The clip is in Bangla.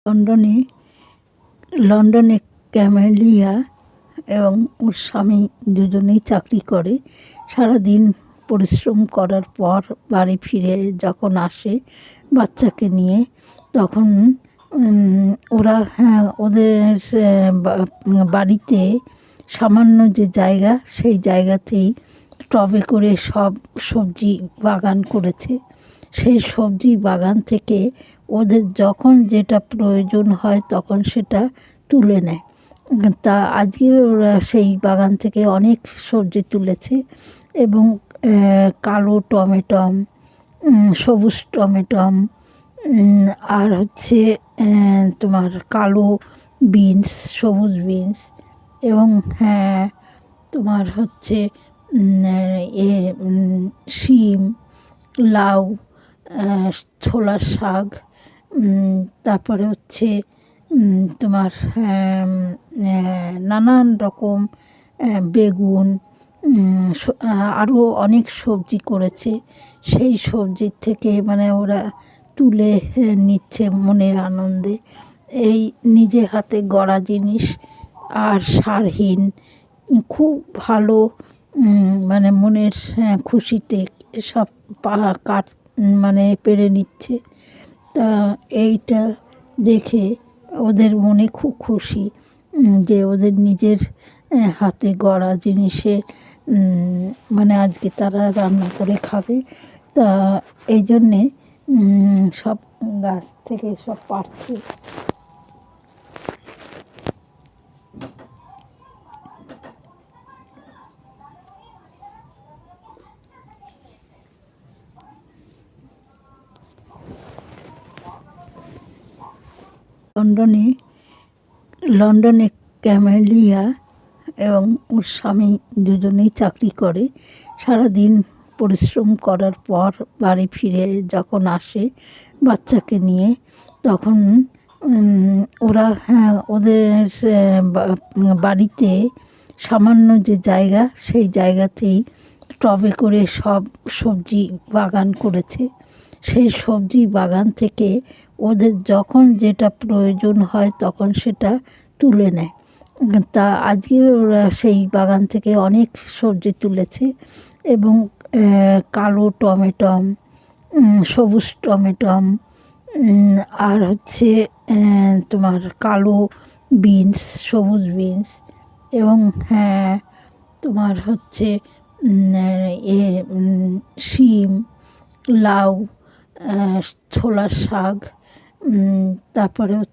লন্ডনে লন্ডনে ক্যামেলিয়া এবং ওর স্বামী দুজনেই চাকরি করে। সারাদিন পরিশ্রম করার পর বাড়ি ফিরে যখন আসে বাচ্চাকে নিয়ে, তখন ওরা ওদের বাড়িতে সামান্য যে জায়গা, সেই জায়গাতেই টবে করে সব সবজি বাগান করেছে। সেই সবজি বাগান থেকে ওদের যখন যেটা প্রয়োজন হয় তখন সেটা তুলে নেয়। তা আজকে ওরা সেই বাগান থেকে অনেক সবজি তুলেছে এবং কালো টমেটম, সবুজ টমেটম, আর হচ্ছে তোমার কালো বিনস, সবুজ বিনস, এবং তোমার হচ্ছে শিম, লাউ, ছোলার শাক, তারপরে হচ্ছে তোমার নানান রকম বেগুন, আরও অনেক সবজি করেছে। সেই সবজির থেকে মানে ওরা তুলে নিচ্ছে মনের আনন্দে। এই নিজে হাতে গড়া জিনিস আর সারহীন, খুব ভালো, মানে মনের খুশিতে সব কাট মানে পেরে নিচ্ছে। তা এইটা দেখে ওদের মনে খুব খুশি যে ওদের নিজের হাতে গড়া জিনিসে মানে আজকে তারা রান্না করে খাবে। তা এই জন্যে সব গাছ থেকে সব পাড়ছে। লন্ডনে ক্যামেলিয়া এবং ওর স্বামী দুজনেই চাকরি করে। সারাদিন পরিশ্রম করার পর বাড়ি ফিরে যখন আসে বাচ্চাকে নিয়ে, তখন ওরা ওদের বাড়িতে সামান্য যে জায়গা, সেই জায়গাতেই টবে করে সব সবজি বাগান করেছে। সেই সবজি বাগান থেকে ওদের যখন যেটা প্রয়োজন হয় তখন সেটা তুলে নেয়। তা আজকে ওরা সেই বাগান থেকে অনেক সবজি তুলেছে এবং কালো টমেটম, সবুজ টমেটম, আর হচ্ছে তোমার কালো বিনস, সবুজ বিনস, এবং তোমার হচ্ছে শিম, লাউ, ছোলার শাক, তারপরে